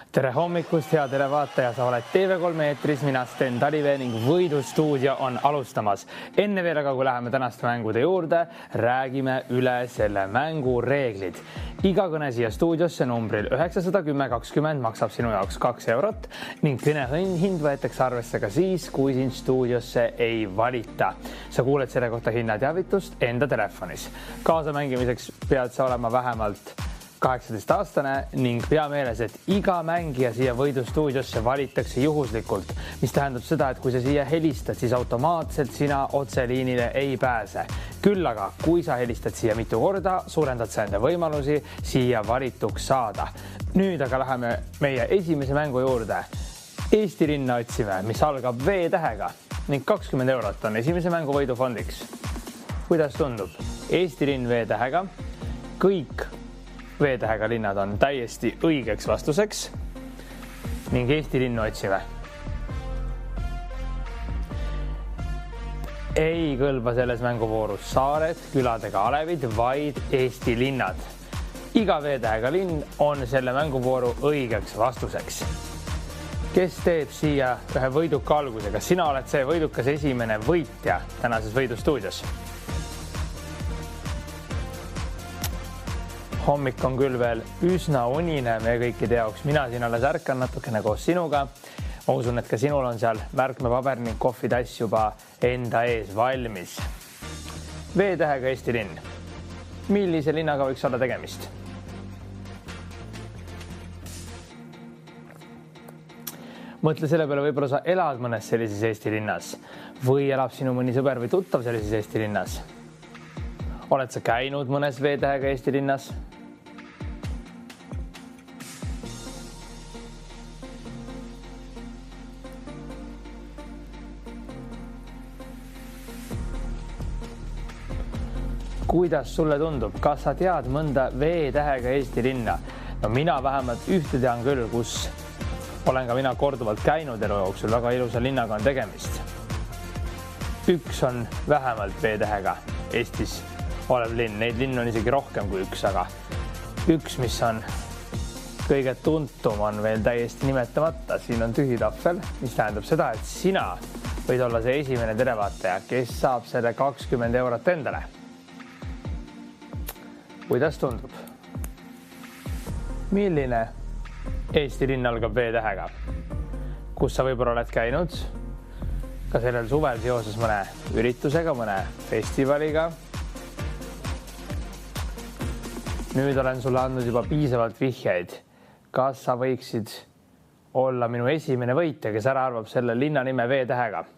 Tere hommikust, hea televaataja, sa oled TV3 eetris, mina Sten Talivee ning võidustuudio on alustamas. Enne veel aga, kui läheme tänaste mängude juurde, räägime üle selle mängu reeglid. Iga kõne siia stuudiosse numbril 91020 maksab sinu jaoks 2 eurot ning kõne hind võetakse arvesse ka siis, kui sind stuudiosse ei valita. Sa kuuled selle kohta hinnateavitust enda telefonis. Kaasa mängimiseks pead sa olema vähemalt 18-aastane ning pea meeles, et iga mängija siia võidustuudiosse valitakse juhuslikult, mis tähendab seda, et kui sa siia helistad, siis automaatselt sina otseliinile ei pääse. Küll aga, kui sa helistad siia mitu korda, suurendad sa enda võimalusi siia valituks saada. Nüüd aga läheme meie esimese mängu juurde. Eesti linna otsime, mis algab V-tähega ning 20 eurot on esimese mängu võidufondiks. Kuidas tundub? Eesti linn V-tähega, kõik V-tähega linnad on täiesti õigeks vastuseks ning Eesti linnu otsime. Ei kõlba selles mänguvoorus saared, külad ega alevid, vaid Eesti linnad. Iga V-tähega linn on selle mänguvooru õigeks vastuseks. Kes teeb siia ühe võiduka alguse? Kas sina oled see võidukas esimene võitja tänases võidustuudios? Hommik on küll veel üsna unine meie kõikide jaoks. Mina siin alles ärkan natukene koos sinuga. Ma usun, et ka sinul on seal märkmepaber ning kohvitass juba enda ees valmis. V-tähega Eesti linn. Millise linnaga võiks olla tegemist? Mõtle selle peale, võib-olla sa elad mõnes sellises Eesti linnas või elab sinu mõni sõber või tuttav sellises Eesti linnas. Oled sa käinud mõnes V-tähega Eesti linnas? Kuidas sulle tundub? Kas sa tead mõnda V-tähega Eesti linna? No mina vähemalt ühte tean küll, kus olen ka mina korduvalt käinud elu jooksul. Väga ilusa linnaga on tegemist. Üks on vähemalt V-tähega Eestis olev linn. Neid linnu on isegi rohkem kui üks, aga üks, mis on kõige tuntum, on veel täiesti nimetamata. Siin on tühi tahvel, mis tähendab seda, et sina võid olla see esimene televaataja, kes saab selle 20 eurot endale. Kuidas tundub? Milline Eesti linn algab V-tähega? Kus sa võib-olla oled käinud? Ka sellel suvel seoses mõne üritusega, mõne festivaliga? Nüüd olen sulle andnud juba piisavalt vihjeid. Kas sa võiksid olla minu esimene võitja, kes ära arvab selle linna nime V-tähega?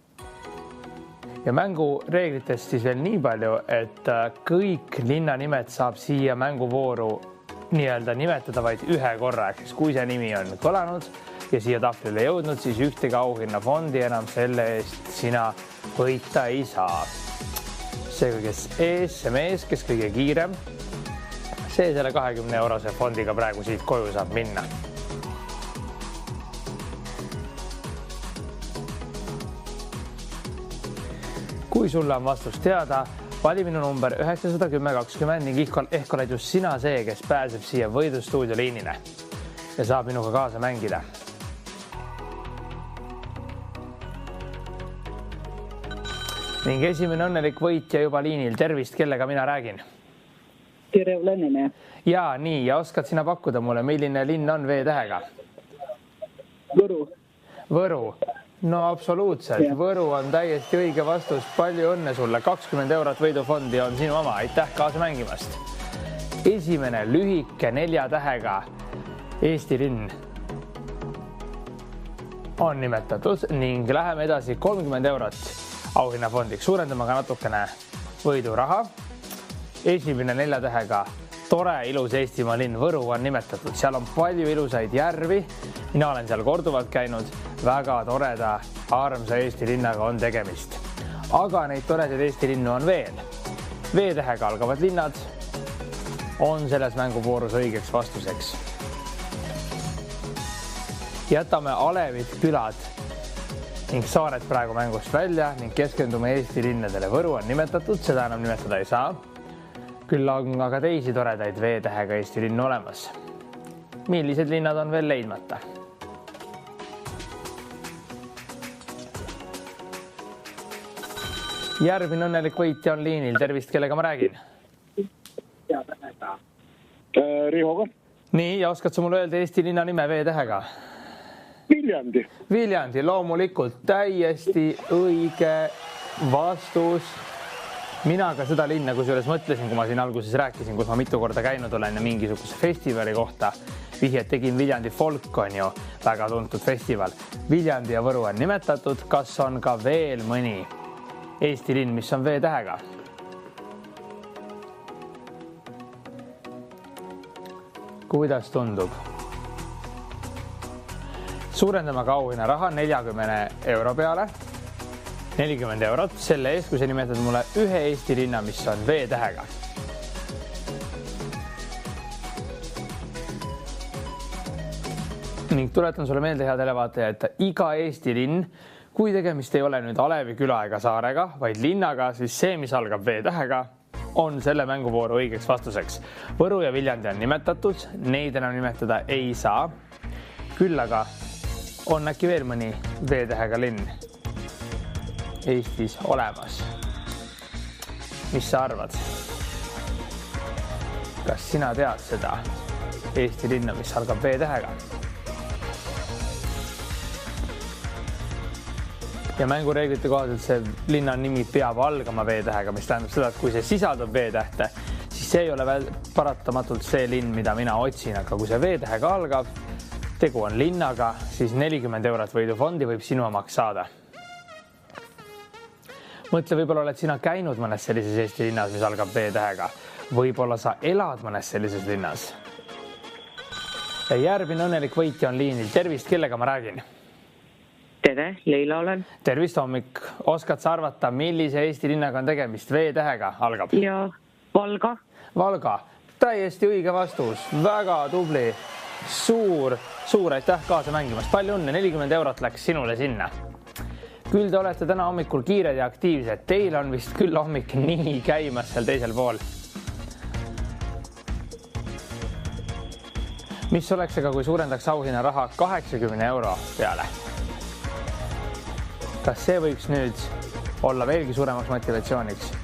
Ja mängu reeglitest siis veel nii palju, et kõik linnanimed saab siia mänguvooru nii-öelda nimetada vaid ühe korra. Kui see nimi on kõlanud ja siia tahvlile jõudnud, siis ühtegi auhinnafondi enam selle eest sina võita ei saa. Seega, kes ees, see mees, kes kõige kiirem, see selle 20 eurose fondiga praegu siit koju saab minna. Kui sulle on vastus teada, vali minu number 91020 ning ehk oled just sina see, kes pääseb siia võidustuudio liinile ja saab minuga kaasa mängida. Ning esimene õnnelik võitja juba liinil. Tervist, kellega mina räägin? Tere, Lenine. Ja nii, ja oskad sina pakkuda mulle, milline linn on V-tähega? Võru. Võru. No absoluutselt. Ja. Võru on täiesti õige vastus. Palju õnne sulle. 20 eurot võidufondi on sinu oma. Aitäh kaasa mängimast. Esimene lühike 4 tähega Eesti linn on nimetatud ning läheme edasi 30 eurot auhinnafondiks. Suurendame ka natukene võiduraha. Esimene 4 tähega tore, ilus Eestimaa linn Võru on nimetatud. Seal on palju ilusaid järvi. Mina olen seal korduvalt käinud. Väga toreda, armsa Eesti linnaga on tegemist. Aga neid toredaid Eesti linnu on veel. V-tähega algavad linnad on selles mänguvoorus õigeks vastuseks. Jätame alevid, külad ning saared praegu mängust välja ning keskendume Eesti linnadele. Võru on nimetatud, seda enam nimetada ei saa. Küll on aga teisi toredaid V-tähega Eesti linnu olemas. Millised linnad on veel leidmata? Järgmine õnnelik võitja on liinil. Tervist, kellega ma räägin? Rihoga. Nii, ja oskad sa mulle öelda Eesti linna nime V-tähega? Viljandi. Viljandi, loomulikult täiesti õige vastus. Mina ka seda linna, kusjuures mõtlesin, kui ma siin alguses rääkisin, kus ma mitu korda käinud olen ja mingisuguse festivali kohta vihjed tegin. Viljandi Folk on ju väga tuntud festival. Viljandi ja Võru on nimetatud. Kas on ka veel mõni Eesti linn, mis on V-tähega? Kuidas tundub? Suurendame ka auhinna raha 40 euro peale. 40 eurot selle eest, kui sa nimetad mulle ühe Eesti linna, mis on V-tähega. Ning tuletan sulle meelde, head televaataja, et iga Eesti linn, kui tegemist ei ole nüüd Alevi küla ega saarega, vaid linnaga, siis see, mis algab V-tähega, on selle mänguvooru õigeks vastuseks. Võru ja Viljandi on nimetatud, neid enam nimetada ei saa. Küll aga on äkki veel mõni V-tähega linn Eestis olemas. Mis sa arvad? Kas sina tead seda Eesti linna, mis algab V-tähega? Ja mängureeglite kohaselt see linna nimi peab algama V-tähega, mis tähendab seda, et kui see sisaldab V-tähte, siis see ei ole paratamatult see linn, mida mina otsin, aga kui see V-tähega algab, tegu on linnaga, siis 40 eurot võidufondi võib sinu omaks saada. Mõtle, võib-olla oled sina käinud mõnes sellises Eesti linnas, mis algab V-tähega. Võib-olla sa elad mõnes sellises linnas. Ja järgmine õnnelik võitja on liinil. Tervist, kellega ma räägin? Tere, Leila olen. Tervist, hommik. Oskad sa arvata, millise Eesti linnaga on tegemist? V-tähega algab? Ja Valga. Valga. Täiesti õige vastus. Väga tubli. Suur aitäh kaasa mängimast. Palju õnne. 40 eurot läks sinule sinna. Küll te olete täna hommikul kiired ja aktiivsed. Teil on vist küll hommik nii käimas seal teisel pool. Mis oleks aga, kui suurendaks auhinna raha 80 euro peale? Kas see võiks nüüd olla veelgi suuremaks motivatsiooniks?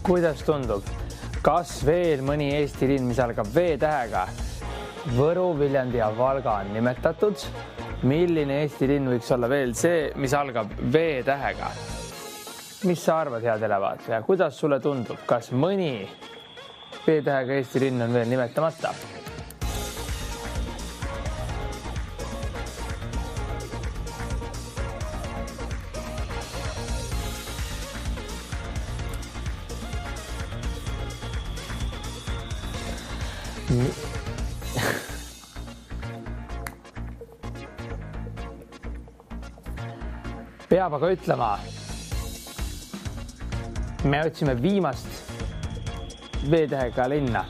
Kuidas tundub? Kas veel mõni Eesti linn, mis algab V-tähega? Võru, Viljandi ja Valga on nimetatud. Milline Eesti linn võiks olla veel see, mis algab V-tähega? Mis sa arvad, hea televaataja? Kuidas sulle tundub? Kas mõni V-tähega Eesti linn on veel nimetamata? Peab aga ütlema, me otsime viimast V-tähega linna.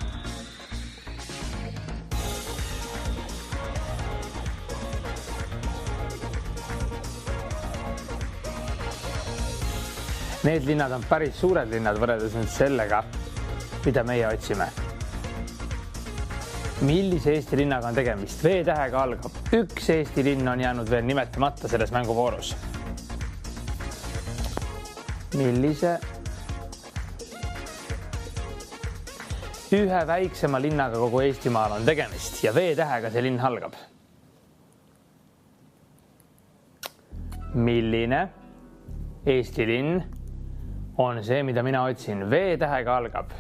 Need linnad on päris suured linnad võrreldes nüüd sellega, mida meie otsime. Millise Eesti linnaga on tegemist? V-tähega algab. Üks Eesti linn on jäänud veel nimetamata selles mänguvoorus. Millise? Ühe väiksema linnaga kogu Eestimaal on tegemist ja V-tähega see linn algab. Milline Eesti linn on see, mida mina otsin? V-tähega algab.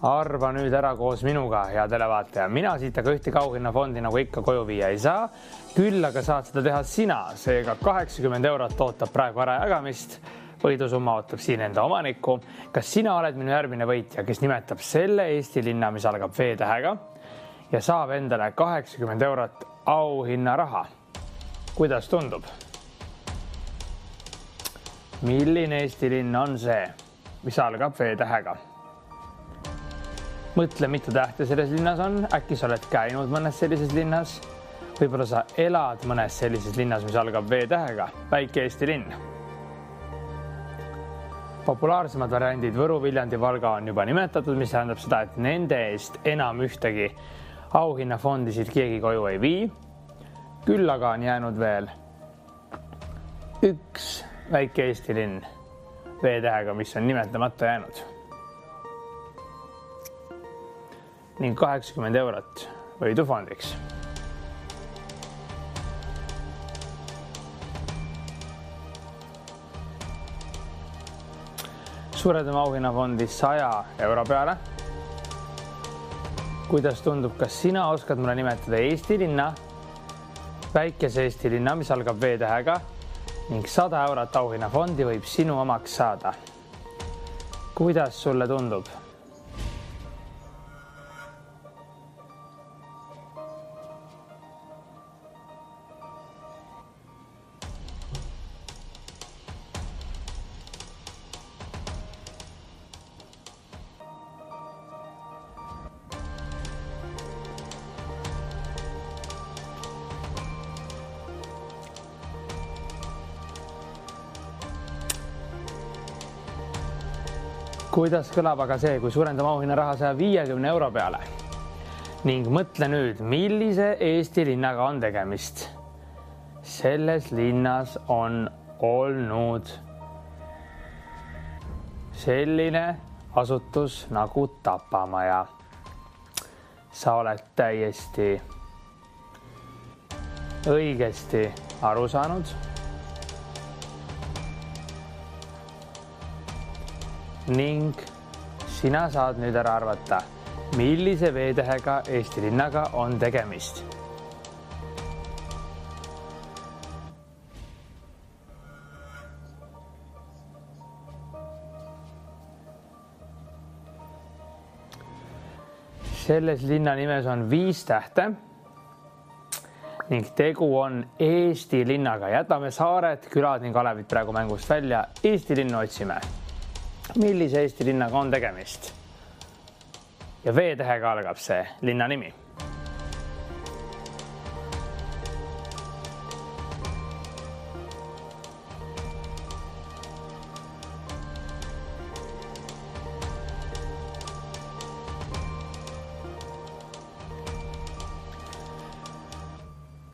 Arva nüüd ära koos minuga, hea televaataja. Mina siit aga ühte auhinnafondi nagu ikka koju viia ei saa. Küll aga saad seda teha sina. Seega 80 eurot ootab praegu ära jagamist. Võidusumma ootab siin enda omanikku. Kas sina oled minu järgmine võitja, kes nimetab selle Eesti linna, mis algab V-tähega ja saab endale 80 eurot auhinna raha? Kuidas tundub? Milline Eesti linn on see, mis algab V-tähega? Mõtle, mitu tähte selles linnas on. Äkki sa oled käinud mõnes sellises linnas Võib-olla sa elad mõnes sellises linnas, mis algab V-tähega, väike Eesti linn. Populaarsemad variandid Võru, Viljandi, Valga on juba nimetatud, mis tähendab seda, et nende eest enam ühtegi auhinnafondisid keegi koju ei vii. Küll aga on jäänud veel üks väike Eesti linn V-tähega, mis on nimetamata jäänud. Ning 80 eurot võidufondiks. Suurendame auhinnafondi 100 euro peale. Kuidas tundub, kas sina oskad mulle nimetada Eesti linna, väikese Eesti linna, mis algab V-tähega ning 100 eurot auhinnafondi võib sinu omaks saada. Kuidas sulle tundub? Kuidas kõlab aga see, kui suurendame auhinnaraha 150 euro peale? Ning mõtle nüüd, millise Eesti linnaga on tegemist. Selles linnas on olnud selline asutus nagu Tapamaja. Sa oled täiesti õigesti aru saanud. Ning sina saad nüüd ära arvata, millise V-tähega Eesti linnaga on tegemist. Selles linna nimes on 5 tähte ning tegu on Eesti linnaga. Jätame saared, külad ning alevid praegu mängust välja. Eesti linnu otsime. Millise Eesti linnaga on tegemist? Ja V-tähega algab see linna nimi.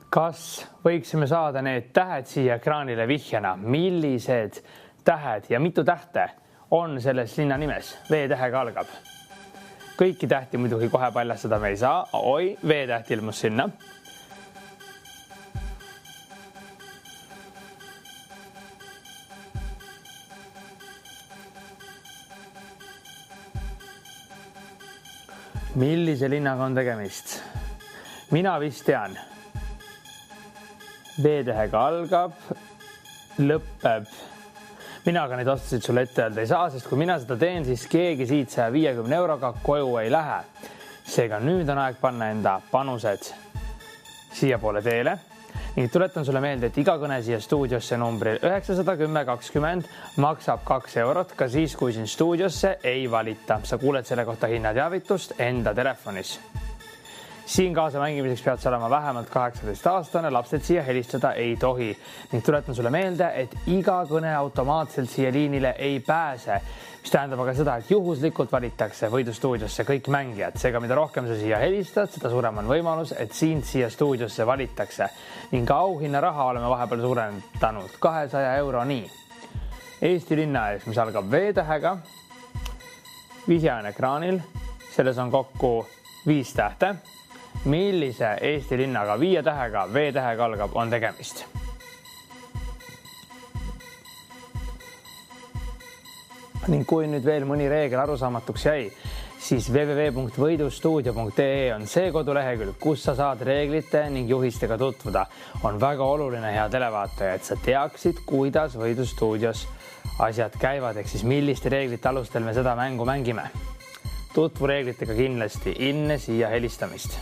Kas võiksime saada need tähed siia ekraanile vihjana? Millised tähed ja mitu tähte on selles linna nimes? V-tähega algab. Kõiki tähti muidugi kohe paljastada me ei saa. Oi, V-täht ilmus sinna. Millise linnaga on tegemist? Mina vist tean. V-tähega algab, lõpeb. Mina aga neid vastuseid sulle ette öelda ei saa, sest kui mina seda teen, siis keegi siit 150 euroga koju ei lähe. Seega nüüd on aeg panna enda panused siia poole teele. Ning tuletan sulle meelde, et iga kõne siia stuudiosse numbril 91020 maksab 2 eurot, ka siis, kui siin stuudiosse ei valita. Sa kuuled selle kohta hinnateavitust enda telefonis. Siin kaasa mängimiseks pead sa olema vähemalt 18-aastane, lapsed siia helistada ei tohi. Ning tuletan sulle meelde, et iga kõne automaatselt siia liinile ei pääse, mis tähendab aga seda, et juhuslikult valitakse võidustuudiosse kõik mängijad. Seega, mida rohkem sa siia helistad, seda suurem on võimalus, et sind siia stuudiosse valitakse. Ning auhinnaraha oleme vahepeal suurendanud 200 euroni. Eesti linna ees, mis algab V-tähega, vihje on ekraanil, selles on kokku 5 tähte. Millise Eesti linnaga 5 tähega V-tähega algab on tegemist? Ning kui nüüd veel mõni reegel arusaamatuks jäi, siis www.võidustuudio.ee on see kodulehekülg, kus sa saad reeglite ning juhistega tutvuda. On väga oluline, hea televaataja, et sa teaksid, kuidas Võidustuudios asjad käivad, ehk siis milliste reeglite alustel me seda mängu mängime. Tutvu reeglitega kindlasti enne siia helistamist.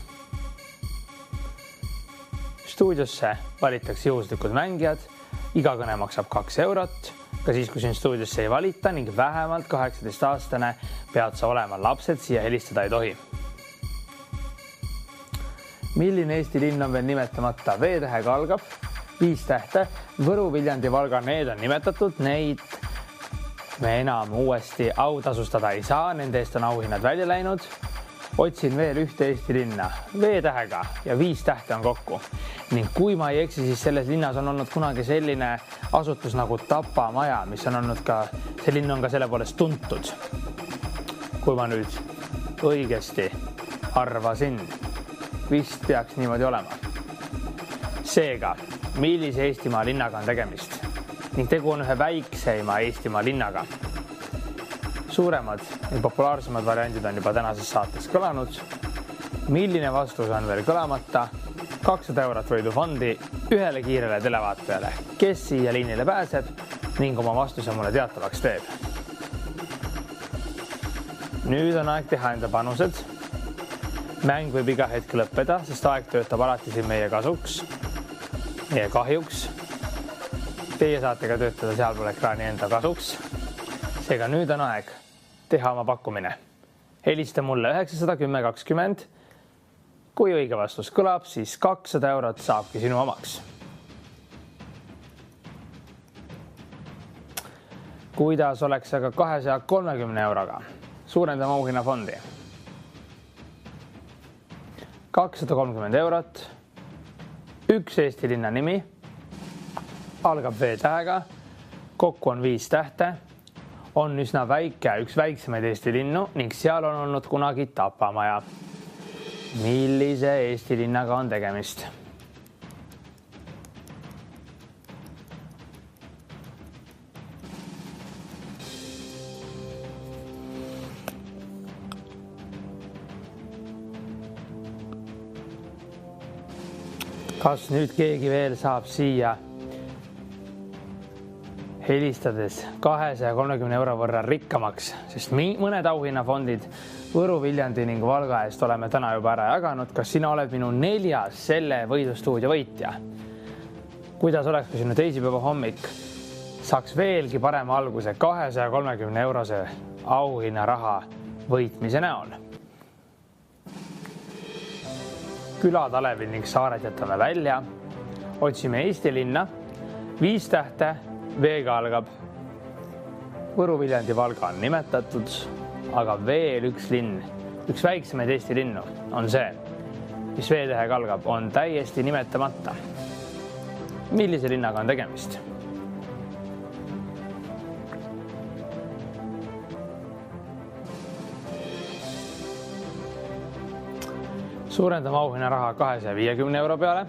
Stuudiosse valitakse juhuslikud mängijad, iga kõne maksab 2 eurot, ka siis, kui siin stuudiosse ei valita ning vähemalt 18-aastane pead sa olema, lapsed siia helistada ei tohi. Milline Eesti linn on veel nimetamata? V-tähega algab, 5 tähte. Võru, Viljandi, Valga, need on nimetatud. Neid me enam uuesti autasustada ei saa. Nende eest on auhinnad välja läinud. Otsin veel ühte Eesti linna V-tähega ja 5 tähte on kokku. Ning kui ma ei eksi, siis selles linnas on olnud kunagi selline asutus nagu Tapa maja, mis on olnud ka, see linn on ka selle poolest tuntud. Kui ma nüüd õigesti arvasin, vist peaks niimoodi olema. Seega, millise Eestimaa linnaga on tegemist? Ning tegu on ühe väikseima Eestimaa linnaga. Suuremad ja populaarsemad variandid on juba tänases saates kõlanud. Milline vastus on veel kõlamata? 200 eurot võidufondi ühele kiirele televaatajale, kes siia liinile pääseb ning oma vastuse mulle teatavaks teeb. Nüüd on aeg teha enda panused. Mäng võib iga hetk lõppeda, sest aeg töötab alati siin meie kasuks, meie kahjuks. Teie saate ka töötada sealpool ekraani enda kasuks. Seega nüüd on aeg teha oma pakkumine. Helista mulle 910 20. Kui õige vastus kõlab, siis 200 eurot saabki sinu omaks. Kuidas oleks aga 230 euroga? Suurendame auhinnafondi. 230 eurot, üks Eesti linna nimi, algab V-tähega, kokku on 5 tähte, on üsna väike, üks väiksemaid Eesti linnu ning seal on olnud kunagi Tapa maja. Millise Eesti linnaga on tegemist? Kas nüüd keegi veel saab siia helistades 230 euro võrra rikkamaks, sest mõned auhinnafondid Võru, Viljandi ning Valga eest oleme täna juba ära jaganud. Kas sina oled minu 4. selle võidustuudio võitja? Kuidas oleks, kui sinu teisipäeva hommik saaks veelgi parema alguse 230 eurose auhinnaraha võitmise näol? Külad, Alevil ning saared jätame välja. Otsime Eesti linna, 5 tähte, V-ga algab. Võru, Viljandi, Valga on nimetatud, aga veel üks linn, üks väiksemaid Eesti linnu on see, mis V-tähega algab, on täiesti nimetamata. Millise linnaga on tegemist? Suurendame auhinnaraha 250 euro peale.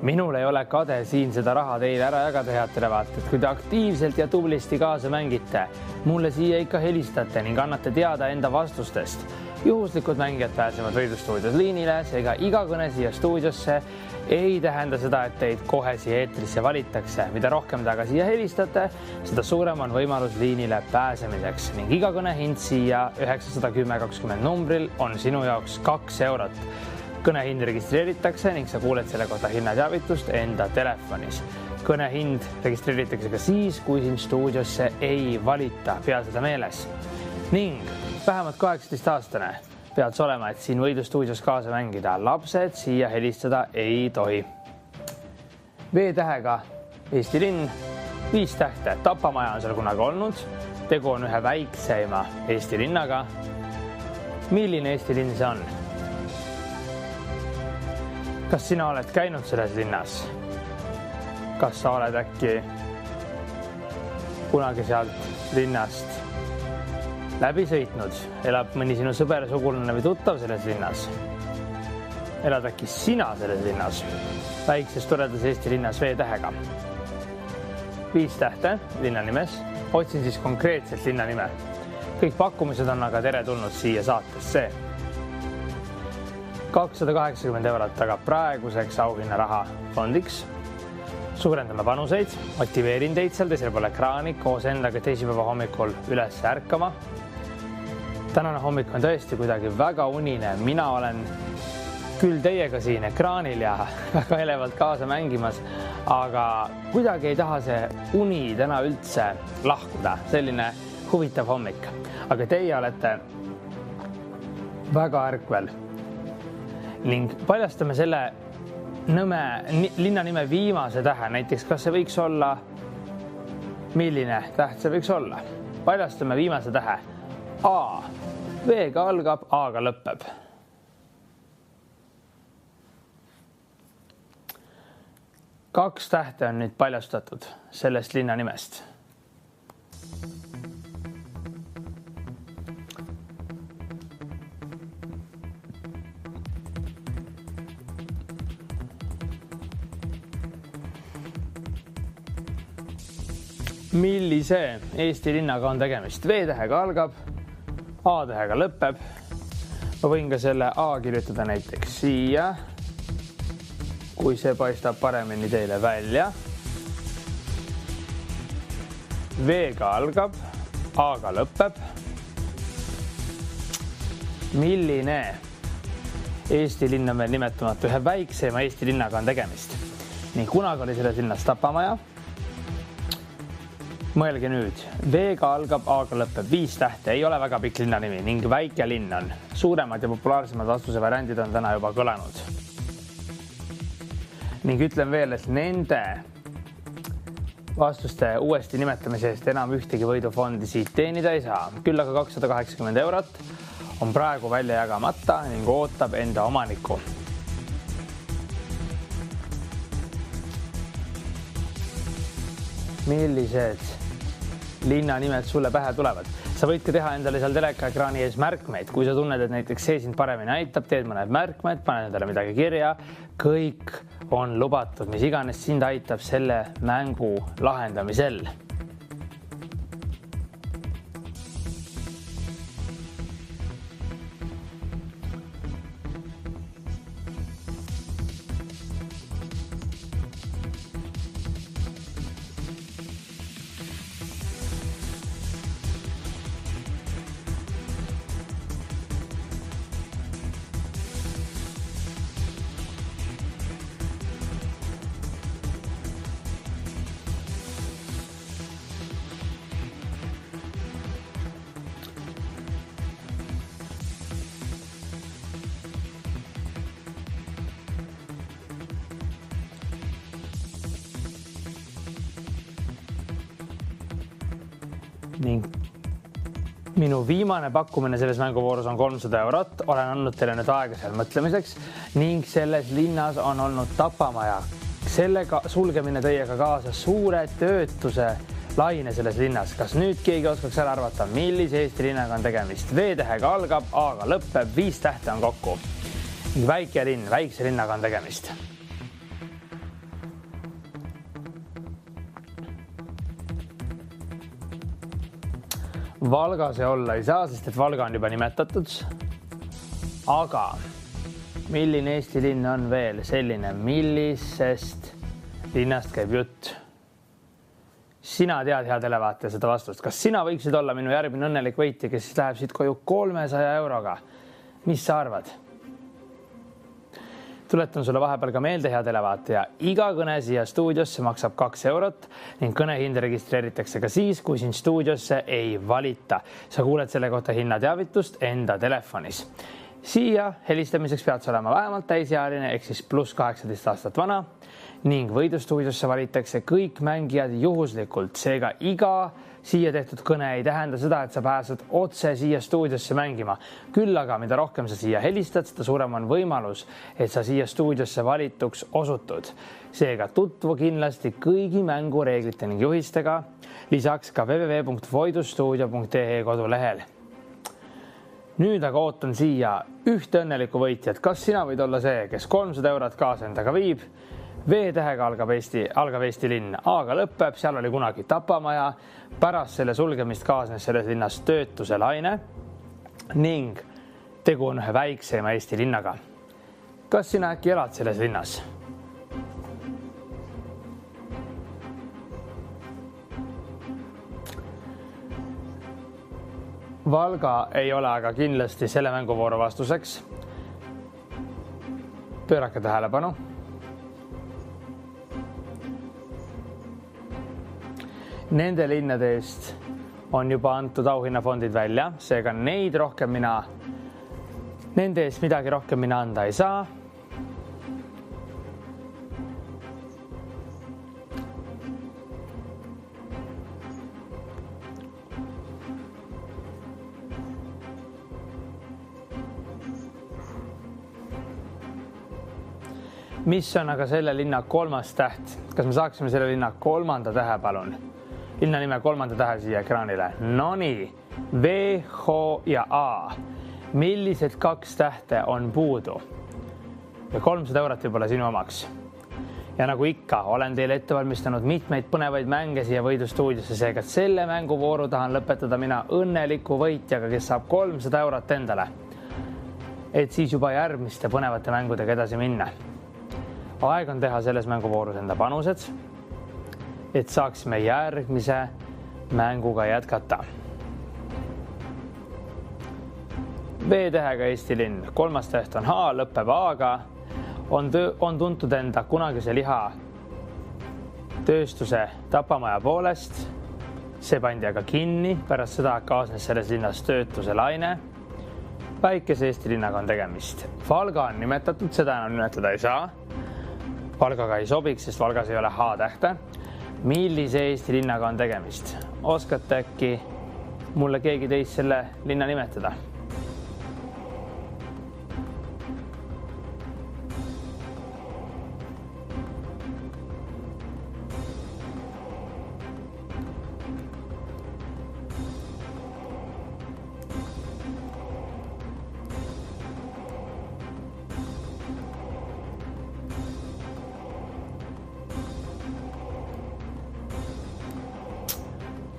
Minul ei ole kade siin seda raha teile ära jagada, head televaatajad, kui te aktiivselt ja tublisti kaasa mängite. Mulle siia ikka helistate ning annate teada enda vastustest. Juhuslikud mängijad pääsevad võidustuudios liinile, seega iga kõne siia stuudiosse ei tähenda seda, et teid kohe siia eetrisse valitakse. Mida rohkem te aga siia helistate, seda suurem on võimalus liinile pääsemiseks ning iga kõne hind siia 910 20 numbril on sinu jaoks 2 eurot. Kõne hind registreeritakse ning sa kuuled selle kohta hinnateavitust enda telefonis. Kõne hind registreeritakse ka siis, kui siin stuudiosse ei valita, pea seda meeles. Ning vähemalt 18-aastane pead olema, et siin võidustuudios kaasa mängida. Lapsed siia helistada ei tohi. V-tähega Eesti linn, 5 tähte. Tapa maja on seal kunagi olnud. Tegu on ühe väikseima Eesti linnaga. Milline Eesti linn see on? Kas sina oled käinud selles linnas? Kas sa oled äkki kunagi sealt linnast läbi sõitnud? Elab mõni sinu sõber, sugulane või tuttav selles linnas? Elad äkki sina selles linnas? Väikses toredas Eesti linnas V-tähega. 5 tähte linna nimes. Otsin siis konkreetselt linna nime. Kõik pakkumised on aga teretulnud siia saatesse. 280 eurot tagab praeguseks auhinnaraha fondiks. Suurendame panuseid, motiveerin teid seal teisel pool ekraani koos endaga teisipäeva hommikul üles ärkama. Tänane hommik on tõesti kuidagi väga unine. Mina olen küll teiega siin ekraanil ja väga elevalt kaasa mängimas, aga kuidagi ei taha see uni täna üldse lahkuda. Selline huvitav hommik. Aga teie olete väga ärkvel. ning paljastame selle linna nime viimase tähe, näiteks kas see võiks olla, milline täht see võiks olla. Paljastame viimase tähe A. V-ga algab, A-ga lõpeb. Kaks tähte on nüüd paljastatud sellest linna nimest. Millise Eesti linnaga on tegemist? V-tähega algab, A-tähega lõpeb. Ma võin ka selle A kirjutada näiteks siia, kui see paistab paremini teile välja. V-ga algab, A-ga lõpeb. Milline Eesti linn on veel nimetamata? Ühe väiksema Eesti linnaga on tegemist. Nii kunagi oli selles linnas Tapamaja. Mõelge nüüd, V-ga algab, A-ga lõpeb, 5 tähte, ei ole väga pikk linna nimi ning väike linn on. Suuremad ja populaarsemad vastuse variandid on täna juba kõlanud. Ning ütlen veel, et nende vastuste uuesti nimetamise eest enam ühtegi võidufondi siit teenida ei saa. Küll aga 280 eurot on praegu välja jagamata ning ootab enda omanikku. Millised linna nimed sulle pähe tulevad? Sa võid ka teha endale seal telekaekraani ees märkmeid. Kui sa tunned, et näiteks see sind paremini aitab, teed mõned märkmed, pane endale midagi kirja. Kõik on lubatud, mis iganes sind aitab selle mängu lahendamisel. Ning minu viimane pakkumine selles mänguvoorus on 300 eurot. Olen andnud teile nüüd aega seal mõtlemiseks ning selles linnas on olnud Tapamaja. Sellega sulgemine teiega kaasa suure töötuse laine selles linnas. Kas nüüd keegi oskaks ära arvata, millise Eesti linnaga on tegemist? V-tähega algab, A-ga lõpeb, 5 tähte on kokku. Väike linn, väikse linnaga on tegemist. Valga see olla ei saa, sest et Valga on juba nimetatud. Aga milline Eesti linn on veel selline? Millisest linnast käib jutt? Sina tead, hea televaataja, seda vastust. Kas sina võiksid olla minu järgmine õnnelik võitja, kes läheb siit koju 300 euroga? Mis sa arvad? Tuletan sulle vahepeal ka meelde, hea televaataja. Iga kõne siia stuudiosse maksab 2 eurot ning kõnehind registreeritakse ka siis, kui siin stuudiosse ei valita. Sa kuuled selle kohta hinnateavitust enda telefonis. Siia helistamiseks pead sa olema vähemalt täisealine ehk siis pluss 18 aastat vana ning võidustuudiosse valitakse kõik mängijad juhuslikult. Seega iga siia tehtud kõne ei tähenda seda, et sa pääsed otse siia stuudiosse mängima. Küll aga, mida rohkem sa siia helistad, seda suurem on võimalus, et sa siia stuudiosse valituks osutud. Seega tutvu kindlasti kõigi mängureeglite ning juhistega, lisaks ka www.voidustuudio.ee kodulehel. Nüüd aga ootan siia ühte õnnelikku võitjat. Kas sina võid olla see, kes 300 eurot kaasa endaga viib? V-tähega algab Eesti linn, A-ga lõpeb, seal oli kunagi Tapamaja. Pärast selle sulgemist kaasnes selles linnas töötuse laine ning tegu on ühe väiksema Eesti linnaga. Kas sina äkki elad selles linnas? Valga ei ole aga kindlasti selle mänguvooru vastuseks. Pöörake tähelepanu. Nende linnade eest on juba antud auhinnafondid välja, seega neid rohkem mina Nende eest midagi rohkem mina anda ei saa. Mis on aga selle linna 3. täht? Kas me saaksime selle linna 3. tähe, palun? Linna nime 3. tähe siia ekraanile. Nonii, V, H ja A. Millised 2 tähte on puudu? Ja 300 eurot võib olla sinu omaks. Ja nagu ikka, olen teile ette valmistanud mitmeid põnevaid mänge siia võidustuudiosse, seega selle mänguvooru tahan lõpetada mina õnneliku võitjaga, kes saab 300 eurot endale. Et siis juba järgmiste põnevate mängudega edasi minna. Aeg on teha selles mänguvoorus enda panused, et saaksime järgmise mänguga jätkata. V-tähega Eesti linn, 3. täht on H, lõpeb A-ga, on tuntud enda kunagise liha tööstuse Tapamaja poolest. See pandi aga kinni, pärast seda kaasnes selles linnas töötuse laine. Väikese Eesti linnaga on tegemist. Valga on nimetatud, seda enam nimetada ei saa. Valgaga ei sobiks, sest Valgas ei ole H-tähte. Millise Eesti linnaga on tegemist? Oskate äkki mulle keegi teist selle linna nimetada?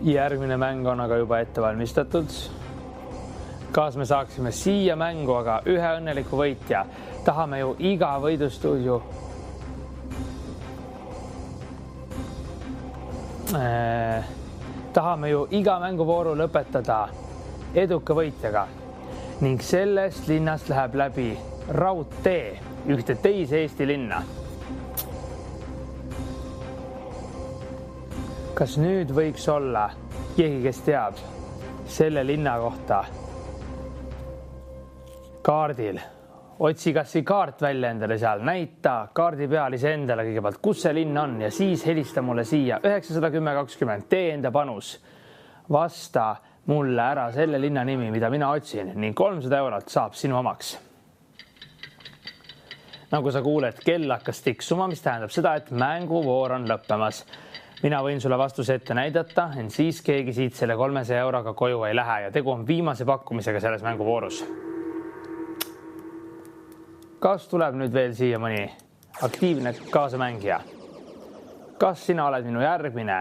Järgmine mäng on aga juba ette valmistatud. Kas me saaksime siia mängu aga ühe õnneliku võitja? Tahame ju iga võidustuudio tahame ju iga mänguvooru lõpetada eduka võitjaga ning sellest linnast läheb läbi raudtee ühte teise Eesti linna. Kas nüüd võiks olla keegi, kes teab selle linna kohta kaardil? Otsi kas kaart välja endale seal, näita kaardi peal iseendale kõigepealt, kus see linn on ja siis helista mulle siia 91020, tee enda panus. Vasta mulle ära selle linna nimi, mida mina otsin ning 300 eurot saab sinu omaks. Nagu sa kuuled, kell hakkas tiksuma, mis tähendab seda, et mänguvoor on lõppemas. Mina võin sulle vastuse ette näidata, en siis keegi siit selle 300 euroga koju ei lähe ja tegu on viimase pakkumisega selles mänguvoorus. Kas tuleb nüüd veel siia mõni aktiivne kaasamängija? Kas sina oled minu järgmine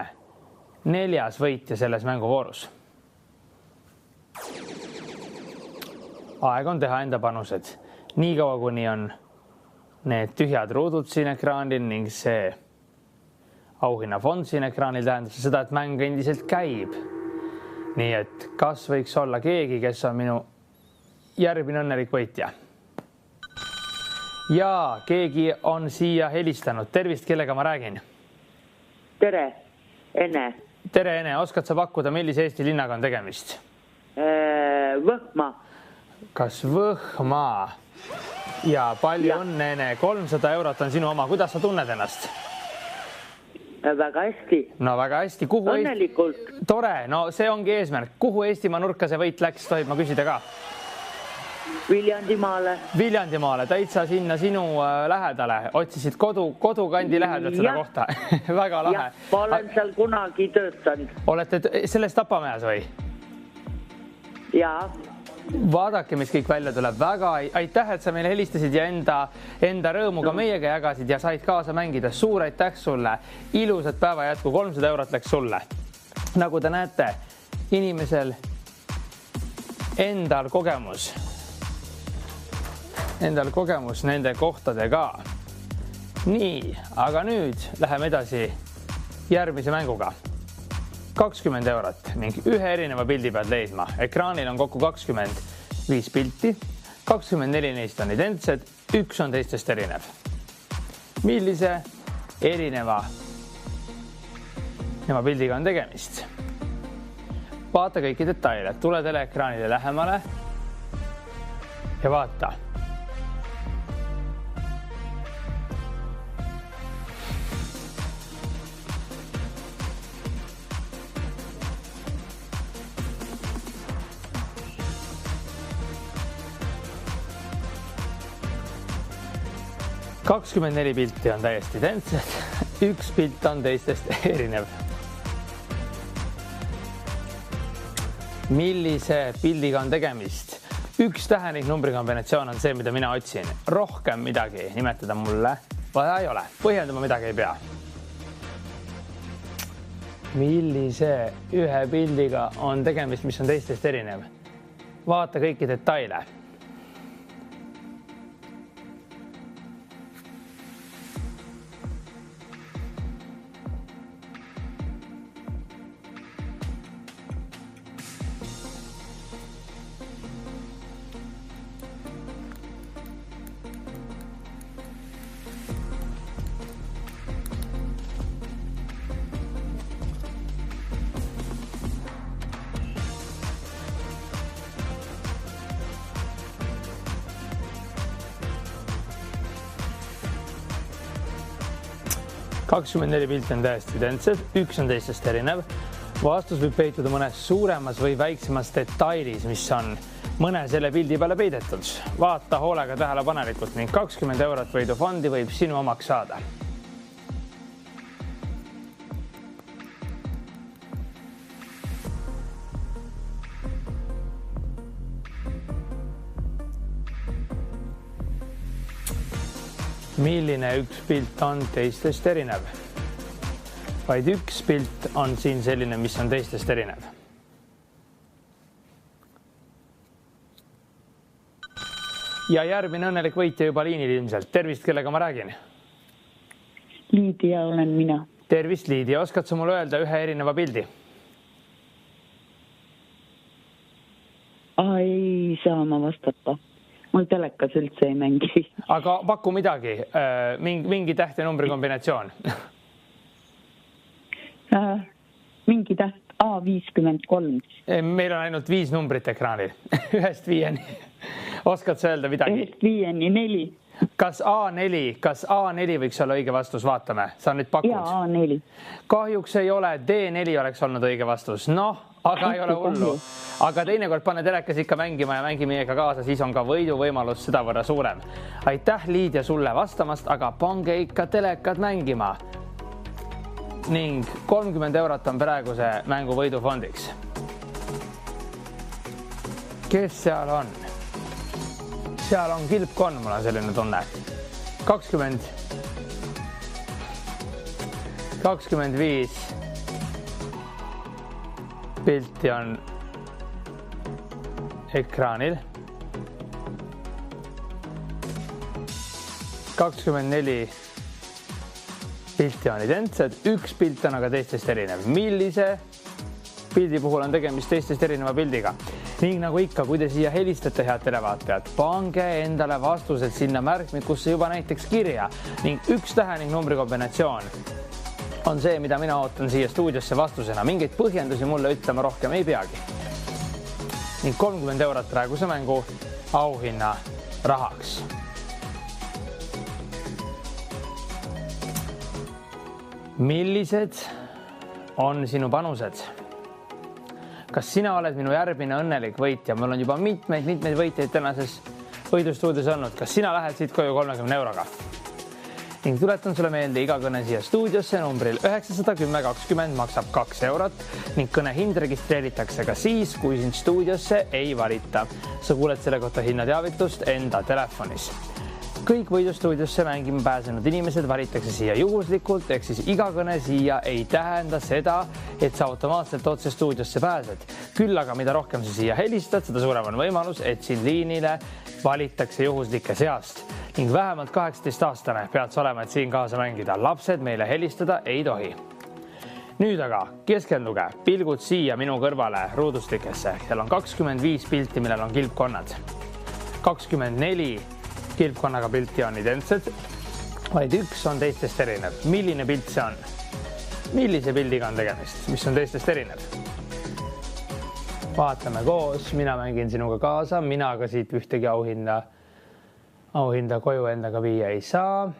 4. võitja selles mänguvoorus? Aeg on teha enda panused. Nii kaua, kuni on need tühjad ruudud siin ekraanil ning see auhinnafond siin ekraanil tähendab seda, et mäng endiselt käib. Nii et kas võiks olla keegi, kes on minu järgmine õnnelik võitja? Ja keegi on siia helistanud. Tervist, kellega ma räägin? Tere, Ene. Tere, Ene. Oskad sa pakkuda, millise Eesti linnaga on tegemist? Võhma. Kas Võhma? Ja palju õnne, Ene. 300 eurot on sinu oma. Kuidas sa tunned ennast? Väga hästi. No väga hästi. Kuhu õnnelikult. Tore. No see ongi eesmärk. Kuhu Eestimaa nurka see võit läks, tohib ma küsida ka? Viljandimaale. Viljandimaale, täitsa sinna sinu lähedale. Otsisid kodukandi lähedalt seda kohta. Väga lahe. Ja, ma olen seal kunagi töötanud. Olete selles Tapamajas või? Jaa. Vaadake, mis kõik välja tuleb. Väga aitäh, et sa meile helistasid ja enda rõõmuga meiega jagasid ja said kaasa mängida. Suur aitäh sulle. Ilusat päeva jätku. 300 eurot läks sulle. Nagu te näete, inimesel endal kogemus nende kohtadega. Nii, aga nüüd läheme edasi järgmise mänguga. 20 eurot ning ühe erineva pildi pead leidma. Ekraanil on kokku 25 pilti, 24 neist on identsed, üks on teistest erinev. Millise erineva pildiga on tegemist? Vaata kõiki detaile, tule teleekraanile lähemale, ja vaata. Kakskümmend 4 pilti on täiesti identsed, üks pilt on teistest erinev. Millise pildiga on tegemist? Üks tähe ning numbrikombinatsioon on see, mida mina otsin. Rohkem midagi nimetada mulle vaja ei ole. Põhjendama midagi ei pea. Millise ühe pildiga on tegemist, mis on teistest erinev? Vaata kõiki detaile. Kakskümmend 4 pilti on täiesti identsed, üks on teistest erinev. Vastus võib peituda mõnes suuremas või väiksemas detailis, mis on mõne selle pildi peale peidetud. Vaata hoolega tähelepanelikult ning 20 eurot võidufondi võib sinu omaks saada. Milline üks pilt on teistest erinev? Vaid üks pilt on siin selline, mis on teistest erinev. Ja järgmine õnnelik võitja juba liinil ilmselt. Tervist, kellega ma räägin? Liidia olen mina. Tervist, Liidia. Oskad sa mulle öelda ühe erineva pildi? Ei saa ma vastata. Mul telekas üldse ei mängi. Aga paku midagi, mingi täht ja numbri kombinatsioon. Mingi täht A53. Meil on ainult 5 numbrit ekraanil, 1-5. Oskad sa öelda midagi? 1-5, 4. Kas A4 võiks olla õige vastus? Vaatame, sa nüüd pakud. Jaa, A4. Kahjuks ei ole, D4 oleks olnud õige vastus. Noh, aga ei ole hullu. Aga teinekord pane telekas ikka mängima ja mängi meiega kaasa, siis on ka võiduvõimalus seda võrra suurem. Aitäh, Liidia, sulle vastamast, aga pange ikka telekad mängima. Ning 30 eurot on praeguse mängu võidufondiks. Kes seal on? Seal on kilpkonn, mul on selline tunne. 25 pilti on ekraanil. 24 pilti on identsed, üks pilt on aga teistest erinev. Millise pildi puhul on tegemist teistest erineva pildiga? Ning nagu ikka, kui te siia helistate, head televaatajad, pange endale vastused sinna märkmikusse juba näiteks kirja ning üks tähe ning numbri kombinatsioon on see, mida mina ootan siia stuudiosse vastusena. Mingeid põhjendusi mulle ütlema rohkem ei peagi. Ning 30 eurot praeguse mängu auhinna rahaks. Millised on sinu panused? Kas sina oled minu järgmine õnnelik võitja? Mul on juba mitmeid võitjaid tänases võidustuudios olnud. Kas sina lähed siit koju 30 euroga? Ning tuletan sulle meelde, iga kõne siia stuudiosse numbril 910 20 maksab 2 eurot ning kõne hind registreeritakse ka siis, kui sind stuudiosse ei valita. Sa kuuled selle kohta hinnateavitust enda telefonis. Kõik võidustuudiosse mängima pääsenud inimesed valitakse siia juhuslikult, ehk siis iga kõne siia ei tähenda seda, et sa automaatselt otse stuudiosse pääsed. Küll aga mida rohkem sa siia helistad, seda suurem on võimalus, et sind liinile valitakse juhuslike seast. Ning vähemalt 18-aastane pead sa olema, et siin kaasa mängida. Lapsed meile helistada ei tohi. Nüüd aga keskenduge pilgud siia minu kõrvale ruudustikesse. Seal on 25 pilti, millel on kilpkonnad. 24 kilpkonnaga pilti on identsed, vaid üks on teistest erinev. Milline pilt see on? Millise pildiga on tegemist, mis on teistest erinev? vaatame koos, mina mängin sinuga kaasa, mina ka siit ühtegi auhinda koju endaga viia ei saa.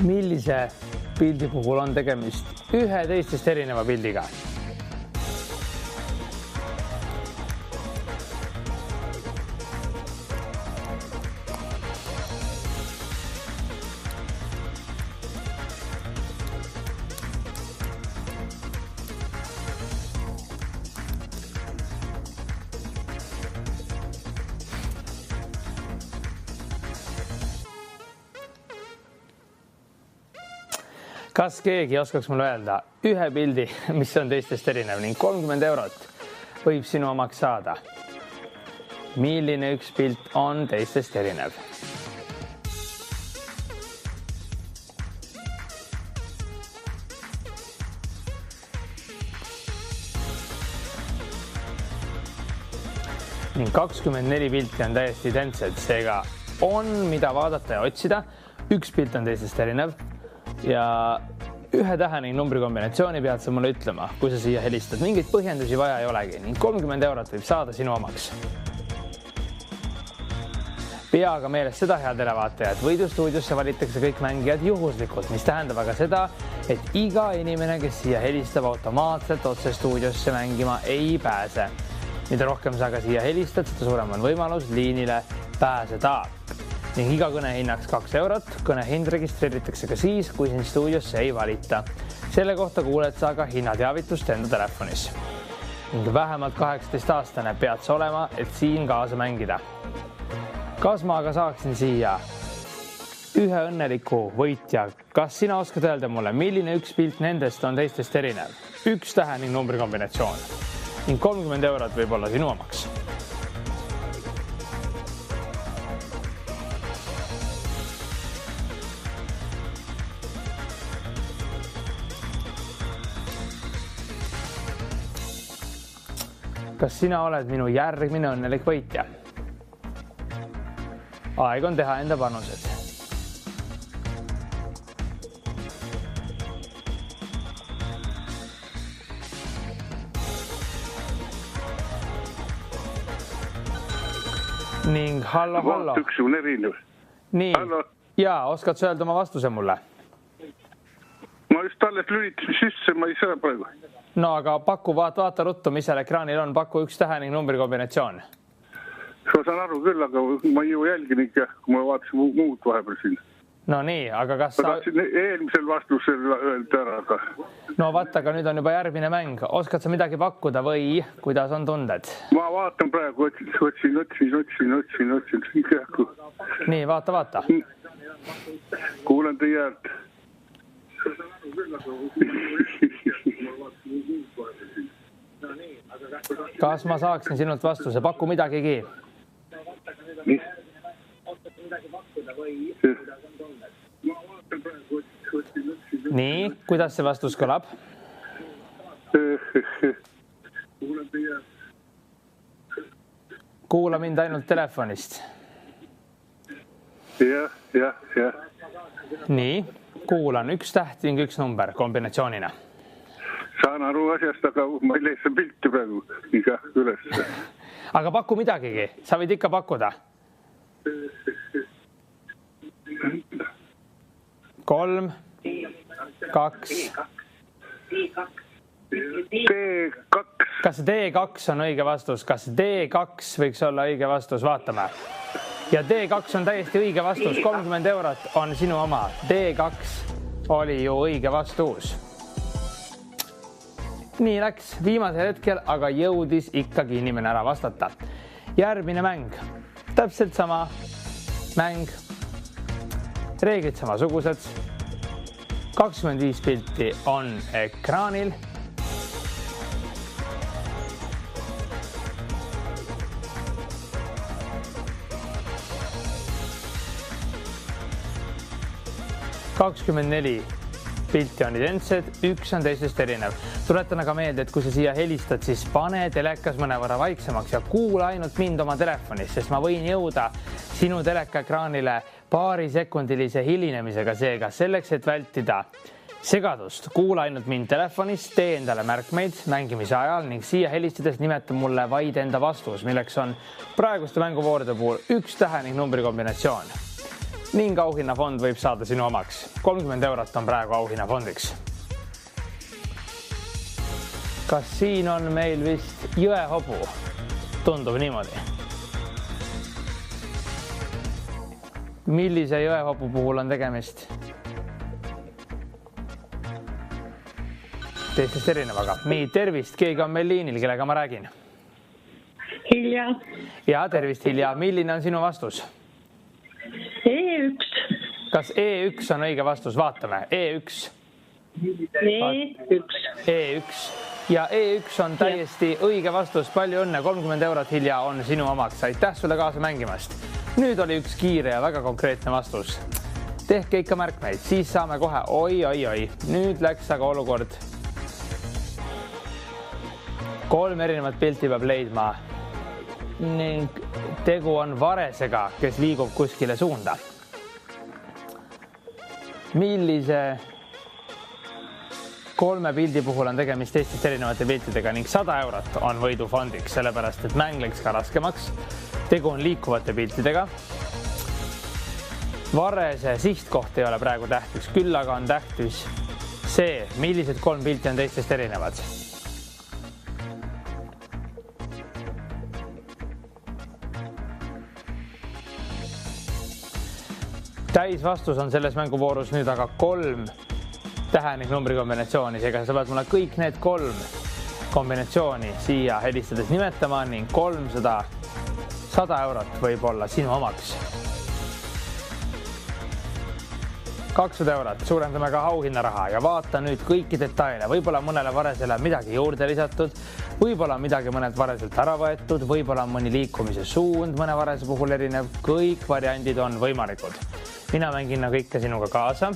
Millise pildi puhul on tegemist 11 erineva pildiga? Kas keegi oskaks mulle öelda ühe pildi, mis on teistest erinev ning 30 eurot võib sinu omaks saada? Milline üks pilt on teistest erinev? Ning 24 pilti on täiesti identsed, seega on mida vaadata ja otsida. Üks pilt on teistest erinev. Ja ühe tähe ning numbri kombinatsiooni pead sa mulle ütlema, kui sa siia helistad. Mingeid põhjendusi vaja ei olegi ning 30 eurot võib saada sinu omaks. Pea aga meeles seda, head televaatajad, võidustuudiosse valitakse kõik mängijad juhuslikult, mis tähendab aga seda, et iga inimene, kes siia helistab, automaatselt otse stuudiosse mängima ei pääse. Mida rohkem sa aga siia helistad, seda suurem on võimalus liinile pääseda. Ning iga kõne hinnaks 2 eurot. Kõne hind registreeritakse ka siis, kui siin stuudiosse ei valita. Selle kohta kuuled sa aga hinnateavitust enda telefonis. Ning vähemalt 18-aastane pead sa olema, et siin kaasa mängida. Kas ma aga saaksin siia ühe õnneliku võitja? Kas sina oskad öelda mulle, milline üks pilt nendest on teistest erinev? Üks tähe ning numbri kombinatsioon. Ning 30 eurot võib olla sinu omaks. Kas sina oled minu järgmine õnnelik võitja? Aeg on teha enda panused. Ning hallo. Üks on erinev. Nii, jaa, oskad sa öelda oma vastuse mulle? Ma just alles lülitasin sisse, ma ei saa praegu. No aga paku, vaata ruttu, mis seal ekraanil on, paku üks tähe ning numbri kombinatsioon. Ma saan aru küll, aga ma ei jõu jälgin ikka, kui ma vaatasin muud vahepeal siin. No nii, aga kas sa... Ma tahtsin eelmisel vastusel öelda ära, aga... No vaata, aga nüüd on juba järgmine mäng. Oskad sa midagi pakkuda või kuidas on tunded? Ma vaatan praegu, otsin. Nii, vaata. Kuulen teie häält. Kas ma saaksin sinult vastuse? Paku midagigi. Nii, kuidas see vastus kõlab? Kuula mind ainult telefonist. Jah. Nii, kuulan üks täht ning üks number kombinatsioonina. Saan aru asjast, aga ma ei leisa pilti praegu iga üles. Aga paku midagigi, sa võid ikka pakkuda. 3, 2. D2. Kas D2 on õige vastus? Kas D2 võiks olla õige vastus? Vaatame. Ja D2 on täiesti õige vastus. 30 eurot on sinu oma. D2 oli ju õige vastus. Nii läks viimasel hetkel, aga jõudis ikkagi inimene ära vastata. Järgmine mäng. Täpselt sama mäng. Reeglid samasugused. 25 pilti on ekraanil. pilti on identsed, üks on teistest erinev. Tuletan aga meelde, et kui sa siia helistad, siis pane telekas mõnevõrra vaiksemaks ja kuula ainult mind oma telefonist, sest ma võin jõuda sinu teleka ekraanile paari sekundilise hilinemisega, seega selleks, et vältida segadust, kuula ainult mind telefonist, tee endale märkmeid mängimise ajal ning siia helistades nimeta mulle vaid enda vastus, milleks on praeguste mänguvooride puhul üks tähe ning numbri kombinatsioon. Ning auhinnafond võib saada sinu omaks. 30 eurot on praegu auhinnafondiks. Kas siin on meil vist jõehobu? Tundub niimoodi. Millise jõehobu puhul on tegemist? Teistest erinevaga. Nii, tervist, keegi on meil liinil, kellega ma räägin. Hilja. Ja, tervist, Hilja. Milline on sinu vastus? E1. Kas E1 on õige vastus? Vaatame. E1. E1. E1. Ja E1 on täiesti õige vastus. Palju õnne. 30 eurot, Hilja, on sinu omaks. Aitäh sulle kaasa mängimast. Nüüd oli üks kiire ja väga konkreetne vastus. Tehke ikka märkmeid, siis saame kohe. Oi. Nüüd läks aga olukord. 3 erinevat pilti peab leidma ning tegu on varesega, kes liigub kuskile suunda. Millise 3 pildi puhul on tegemist teistest erinevate piltidega ning 100 eurot on võidufondiks, sellepärast et mäng läks ka raskemaks. Tegu on liikuvate piltidega. Varese sihtkoht ei ole praegu tähtis, küll aga on tähtis see, millised 3 pilti on teistest erinevad. Täisvastus on selles mänguvoorus nüüd aga 3 tähe ning numbri kombinatsiooni, seega sa pead mulle kõik need 3 kombinatsiooni siia helistades nimetama ning 100 eurot võib olla sinu omaks. 200 eurot, suurendame ka auhinnaraha ja vaata nüüd kõiki detaile. Võib-olla mõnele varesele midagi juurde lisatud, võib-olla midagi mõnelt vareselt ära võetud, võib-olla mõni liikumise suund mõne varese puhul erinev. Kõik variandid on võimalikud. Mina mängin kõike sinuga kaasa.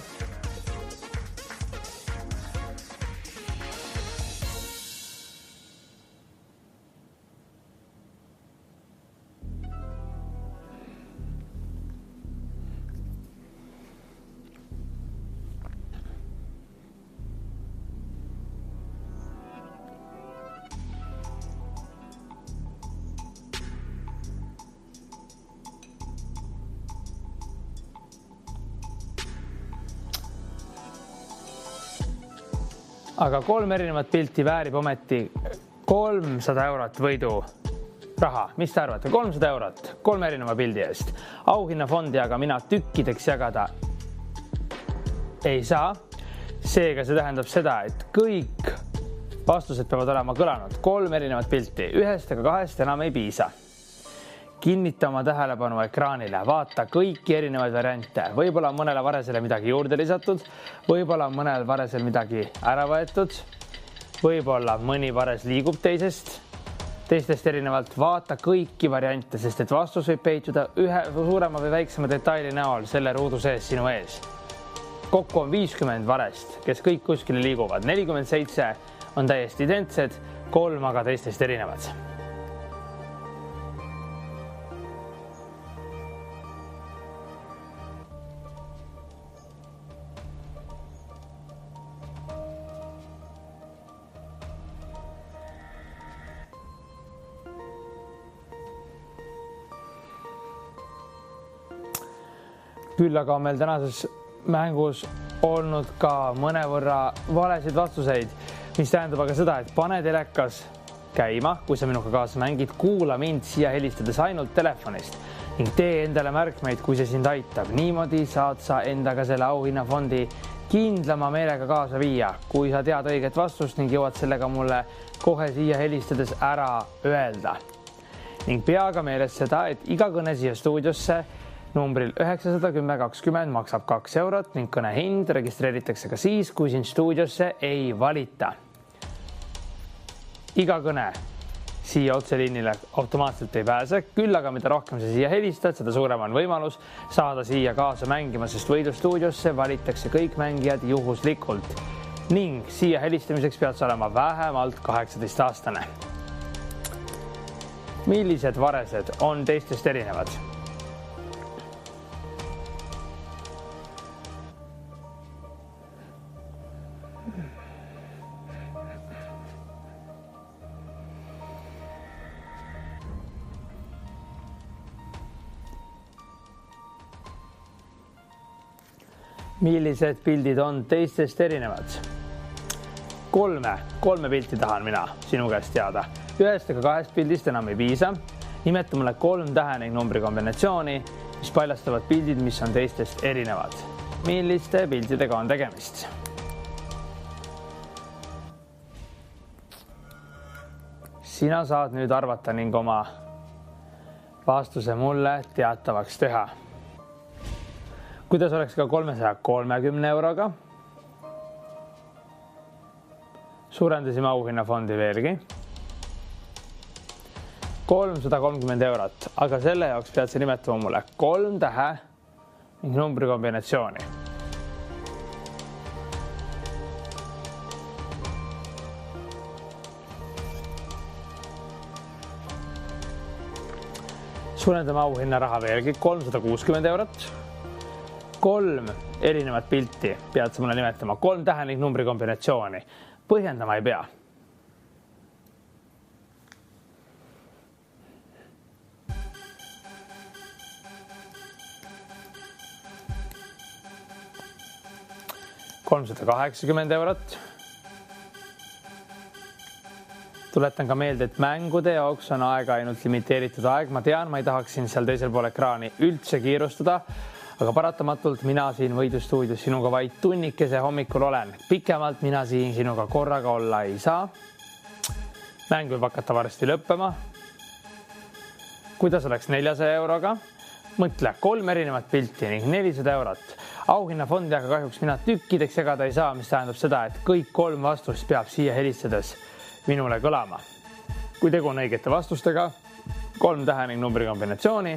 Aga 3 erinevat pilti väärib ometi 300 eurot võidu raha. Mis te arvate? 300 eurot 3 erineva pildi eest. Auhinnafondi aga mina tükkideks jagada ei saa. Seega see tähendab seda, et kõik vastused peavad olema kõlanud. 3 erinevat pilti. 1 ega 2 enam ei piisa. Kinnita oma tähelepanu ekraanile, vaata kõiki erinevaid variante. Võib-olla mõnele varesele midagi juurde lisatud, võib-olla mõnel varesel midagi ära võetud, võib-olla mõni vares liigub teistest erinevalt. Vaata kõiki variante, sest et vastus võib peituda ühe suurema või väiksema detaili näol selle ruudu sees sinu ees. Kokku on 50 varest, kes kõik kuskile liiguvad. 47 on täiesti identsed, 3 aga teistest erinevad. Küll aga on meil tänases mängus olnud ka mõnevõrra valesid vastuseid, mis tähendab aga seda, et pane telekas käima, kui sa minuga kaasa mängid, kuula mind siia helistades ainult telefonist ning tee endale märkmeid, kui see sind aitab. Niimoodi saad sa endaga selle auhinnafondi kindlama meelega kaasa viia, kui sa tead õiget vastust ning jõuad sellega mulle kohe siia helistades ära öelda. Ning pea ka meeles seda, et iga kõne siia stuudiosse numbril 91020 maksab 2 eurot ning kõne hind registreeritakse ka siis, kui sind stuudiosse ei valita. Iga kõne siia otseliinile automaatselt ei pääse, küll aga mida rohkem sa siia helistad, seda suurem on võimalus saada siia kaasa mängima, sest võidustuudiosse valitakse kõik mängijad juhuslikult ning siia helistamiseks pead sa olema vähemalt 18-aastane. Millised varesed on teistest erinevad? Millised pildid on teistest erinevad? Kolme pilti tahan mina sinu käest teada. Ühest ega kahest pildist enam ei piisa. Nimeta mulle 3 tähe ning numbri kombinatsiooni, mis paljastavad pildid, mis on teistest erinevad. Milliste pildidega on tegemist? Sina saad nüüd arvata ning oma vastuse mulle teatavaks teha. Kuidas oleks ka 330 euroga? Suurendasime auhinnafondi veelgi. 330 eurot, aga selle jaoks pead sa nimetama mulle 3 tähe ning numbri kombinatsiooni. Suurendame auhinnaraha veelgi 360 eurot. 3 erinevat pilti pead sa mulle nimetama, 3 tähe ning numbri kombinatsiooni. Põhjendama ei pea. €380 eurot. Tuletan ka meelde, et mängude jaoks on aega ainult limiteeritud aeg. Ma tean, ma ei tahaks siin seal teisel pool ekraani üldse kiirustada, aga paratamatult mina siin võidustuudios sinuga vaid tunnikese hommikul olen. Pikemalt mina siin sinuga korraga olla ei saa. Mäng võib hakata varsti lõppema. Kuidas oleks 400 euroga? Mõtle 3 erinevat pilti ning 400 eurot. Auhinnafondi aga kahjuks mina tükkideks segada ei saa, mis tähendab seda, et kõik 3 vastust peab siia helistades minule kõlama. Kui tegu on õigete vastustega, 3 tähe ning numbri kombinatsiooni,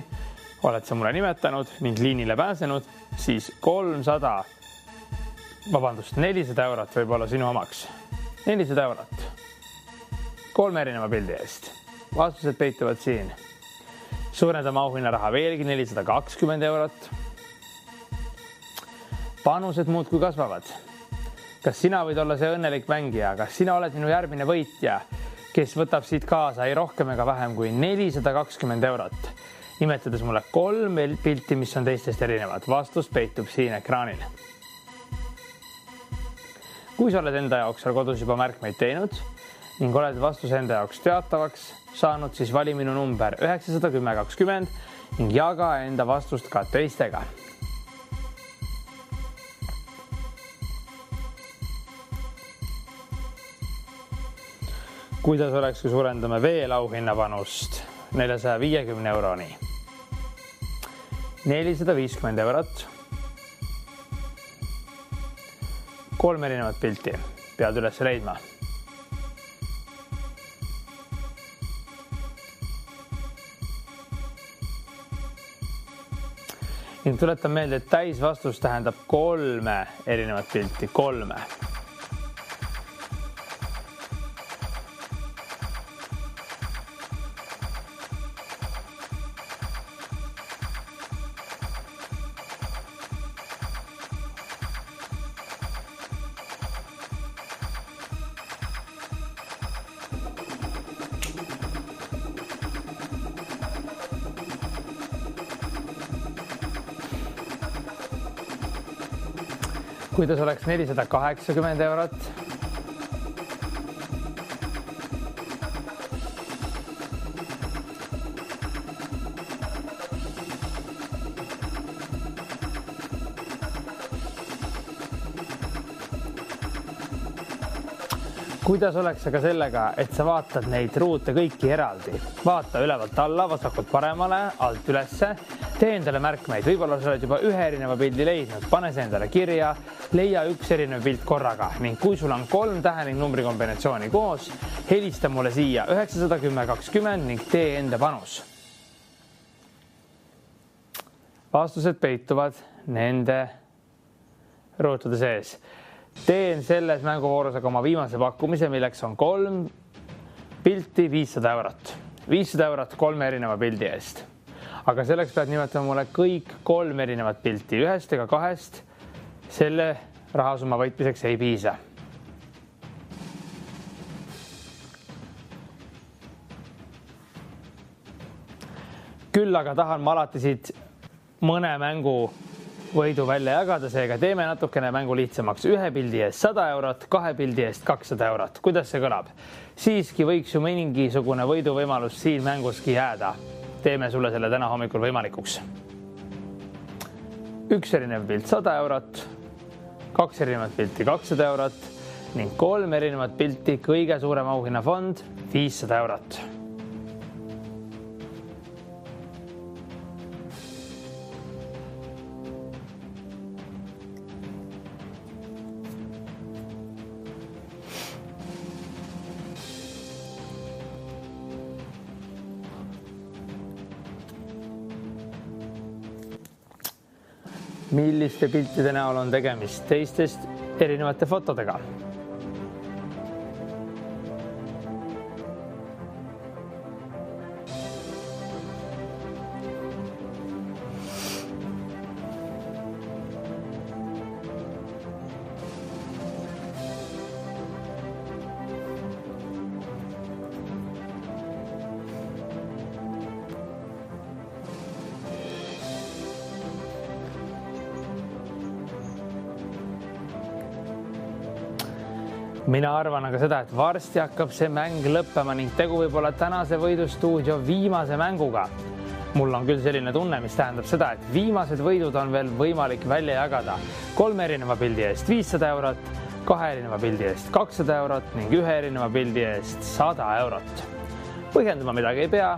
oled sa mulle nimetanud ning liinile pääsenud, siis 400 eurot võib olla sinu omaks. 400 eurot. 3 erineva pildi eest. Vastused peituvad siin. Suurendame auhinnaraha veelgi 420 eurot. Panused muudkui kasvavad. Kas sina võid olla see õnnelik mängija? Kas sina oled minu järgmine võitja, kes võtab siit kaasa ei rohkem ega vähem kui 420 eurot? Nimetades mulle 3 pilti, mis on teistest erinevad. Vastus peitub siin ekraanil. Kui sa oled enda jaoks seal kodus juba märkmeid teinud ning oled vastuse enda jaoks teatavaks saanud, siis vali minu number 91020 ning jaga enda vastust ka teistega. Kuidas oleks, kui suurendame veel auhinnapanust 450 euroni? 450 eurot. 3 erinevat pilti pead üles leidma. Ning tuletan meelde, et täisvastus tähendab 3 erinevat pilti. 3. Kuidas oleks 480 eurot? kuidas oleks aga sellega, et sa vaatad neid ruute kõiki eraldi? Vaata ülevalt alla, vasakult paremale, alt ülesse, tee endale märkmeid. Võib-olla sa oled juba ühe erineva pildi leidnud, pane see endale kirja, leia üks erinev pilt korraga ning kui sul on 3 tähe ning numbri kombinatsiooni koos, helista mulle siia 910 20 ning tee enda panus. Vastused peituvad nende ruutude sees. Teen selles mänguvoorus aga oma viimase pakkumise, milleks on 3 pilti 500 eurot. 500 eurot 3 erineva pildi eest. Aga selleks pead nimetama mulle kõik 3 erinevat pilti. 1 ega 2 selle rahasumma võitmiseks ei piisa. Küll aga tahan ma alati siit mõne mängu võidu välja jagada, seega teeme natukene mängu lihtsamaks. 1 pildi eest 100 eurot, 2 pildi eest 200 eurot. Kuidas see kõlab? Siiski võiks ju mingisugune võiduvõimalus siin mänguski jääda. Teeme sulle selle täna hommikul võimalikuks. 1 erinev pilt 100 eurot, 2 erinevat pilti 200 eurot ning 3 erinevat pilti kõige suurem auhinnafond 500 eurot. Milliste piltide näol on tegemist teistest erinevate fotodega? Mina arvan aga seda, et varsti hakkab see mäng lõppema ning tegu võib olla tänase võidustuudio viimase mänguga. Mul on küll selline tunne, mis tähendab seda, et viimased võidud on veel võimalik välja jagada. 3 erineva pildi eest 500 eurot, 2 erineva pildi eest 200 eurot ning 1 erineva pildi eest 100 eurot. Põhjendama midagi ei pea,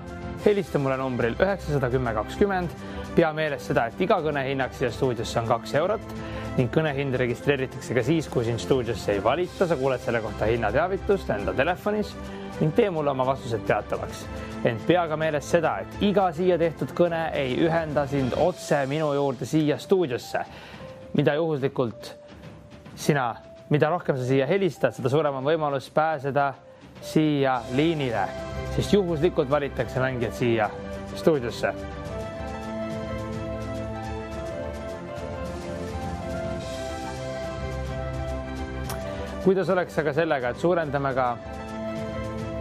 helista mulle numbril 910 20. Pea meeles seda, et iga kõne hinnaks siia stuudiosse on 2 eurot ning kõnehind registreeritakse ka siis, kui siin stuudiosse ei valita. Sa kuuled selle kohta hinnateavitust enda telefonis ning tee mulle oma vastused teatavaks. Ent pea ka meeles seda, et iga siia tehtud kõne ei ühenda sind otse minu juurde siia stuudiosse. Mida rohkem sa siia helistad, seda suurem on võimalus pääseda siia liinile, sest juhuslikult valitakse mängijad siia stuudiosse. Kuidas oleks aga sellega, et suurendame ka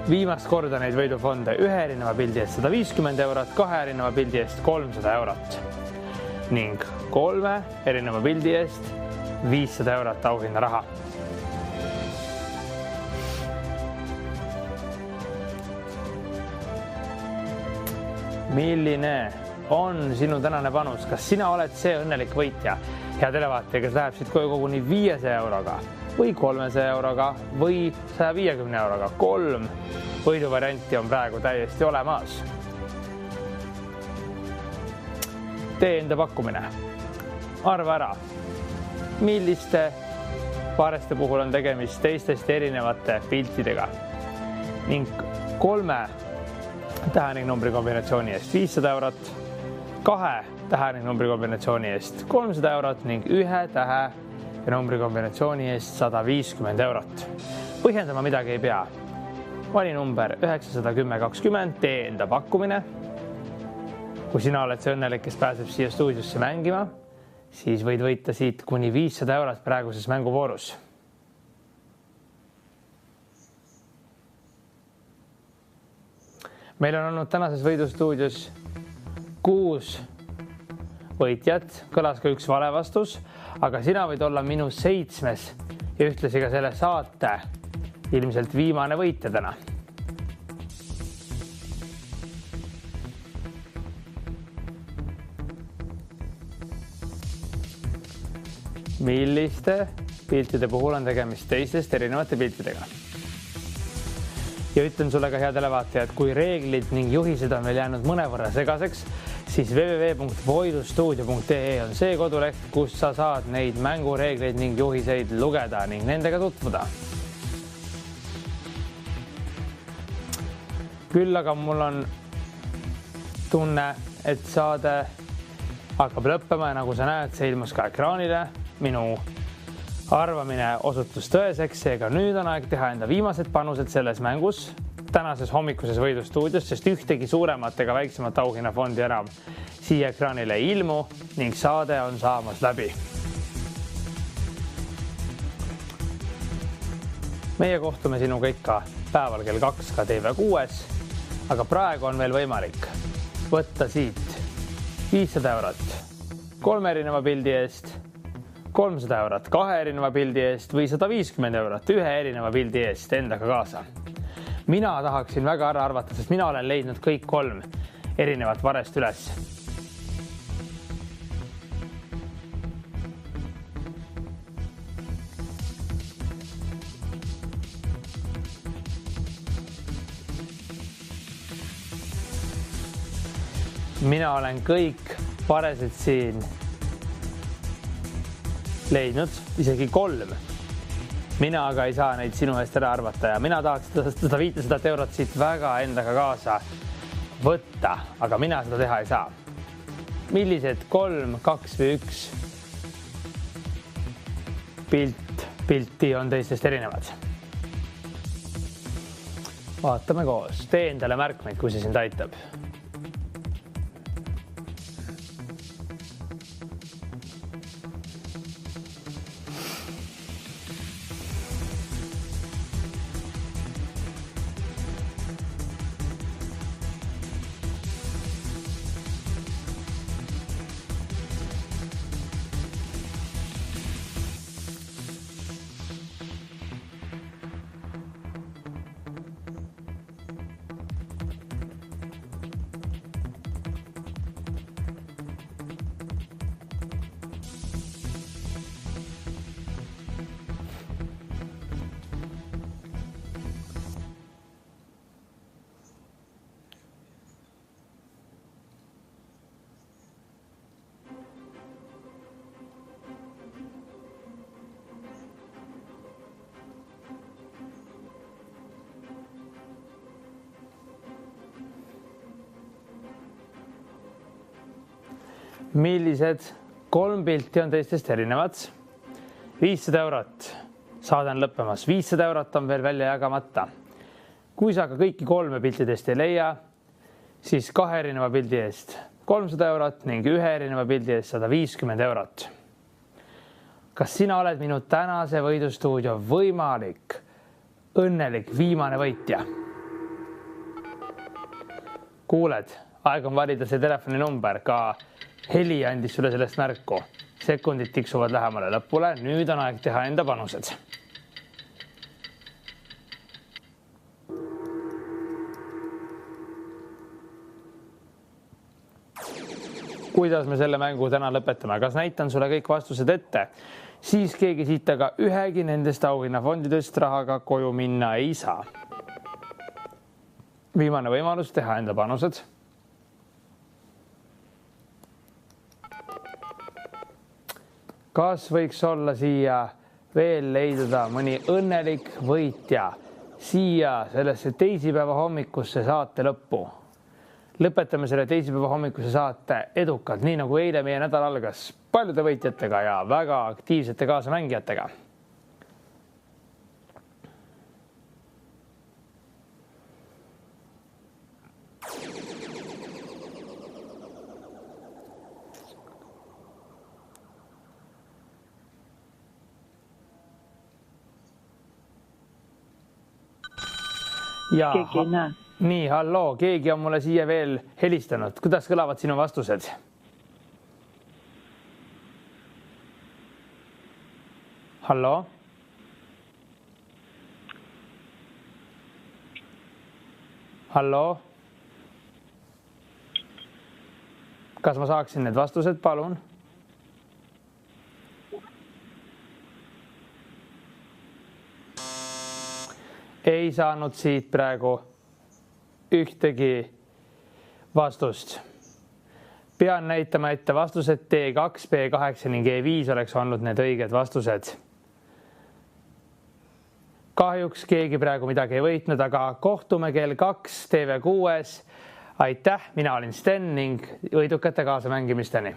viimast korda neid võidufonde 1 erineva pildi eest 150 eurot, 2 erineva pildi eest 300 eurot ning 3 erineva pildi eest 500 eurot auhinna raha. Milline on sinu tänane panus? Kas sina oled see õnnelik võitja? Hea televaataja, kes läheb siit koju koguni 500 euroga või 300 euroga või 150 euroga. 3 võiduvarianti on praegu täiesti olemas. Tee enda pakkumine. Arva ära, milliste paareste puhul on tegemist teistest erinevate piltidega ning 3 tähe ning numbri kombinatsiooni eest 500 eurot, 2 tähe ning numbri kombinatsiooni eest 300 eurot ning 1 tähe ja numbri kombinatsiooni eest 150 eurot. Põhjendama midagi ei pea. Vali number 910 20, tee enda pakkumine. Kui sina oled see õnnelik, kes pääseb siia stuudiosse mängima, siis võid võita siit kuni 500 eurot praeguses mänguvoorus. Meil on olnud tänases võidustuudios 6 võitjat, kõlas ka 1 vale vastus, aga sina võid olla minu 7. ja ühtlasi ka selle saate ilmselt viimane võitja täna. Milliste piltide puhul on tegemist teistest erinevate piltidega? Ja ütlen sulle ka, headele vaatajad, kui reeglid ning juhised on veel jäänud mõnevõrra segaseks, siis www.võidustuudio.ee on see koduleht, kus sa saad neid mängureegleid ning juhiseid lugeda ning nendega tutvuda. Küll aga mul on tunne, et saade hakkab lõppema ja nagu sa näed, see ilmus ka ekraanile. Minu arvamine osutus tõeseks, seega nüüd on aeg teha enda viimased panused selles mängus tänases hommikuses võidustuudios, sest ühtegi suuremat ega väiksemat auhinnafondi enam siia ekraanile ei ilmu ning saade on saamas läbi. Meie kohtume sinuga ikka päeval kell 2 ka TV6, aga praegu on veel võimalik võtta siit 500 eurot 3 erineva pildi eest, 300 eurot 2 erineva pildi eest või 150 eurot 1 erineva pildi eest endaga kaasa. Mina tahaksin väga ära arvata, sest mina olen leidnud kõik 3 erinevat varest üles. Mina olen kõik varesed siin leidnud, isegi 3. Mina aga ei saa neid sinu eest ära arvata ja mina tahaks 100 eurot siit väga endaga kaasa võtta, aga mina seda teha ei saa. Millised 3, 2 või 1 pilti on teistest erinevad? Vaatame koos. Tee endale märkmeid, kui see sind aitab. Millised 3 pilti on teistest erinevad? 500 eurot saadan lõppemas. 500 eurot on veel välja jagamata. Kui sa aga kõiki 3 piltidest ei leia, siis 2 erineva pildi eest 300 eurot ning 1 erineva pildi eest 150 eurot. Kas sina oled minu tänase võidustuudio võimalik, õnnelik viimane võitja? Kuuled, aeg on valida see telefoninumber, ka heli andis sulle sellest märku. Sekundid tiksuvad lähemale lõpule. Nüüd on aeg teha enda panused. Kuidas me selle mängu täna lõpetame? Kas näitan sulle kõik vastused ette? Siis keegi siit aga ühegi nendest auhinnafondidest rahaga koju minna ei saa. Viimane võimalus teha enda panused. Kas võiks olla siia veel leiduda mõni õnnelik võitja siia sellesse teisipäeva hommikusse saate lõppu? Lõpetame selle teisipäeva hommikusse saate edukalt, nii nagu eile meie nädal algas paljude võitjatega ja väga aktiivsete kaasamängijatega. Ja, keegi ei näe. Nii, halloo, keegi on mulle siia veel helistanud. Kuidas kõlavad sinu vastused? Halloo? Halloo? Kas ma saaksin need vastused, palun? Ei ei saanud siit praegu ühtegi vastust. Pean näitama ette vastused D2, B8 ning E5 oleks olnud need õiged vastused. Kahjuks keegi praegu midagi ei võitnud, aga kohtume kell 2 TV6. Aitäh, mina olin Sten ning võidukate kaasamängimisteni.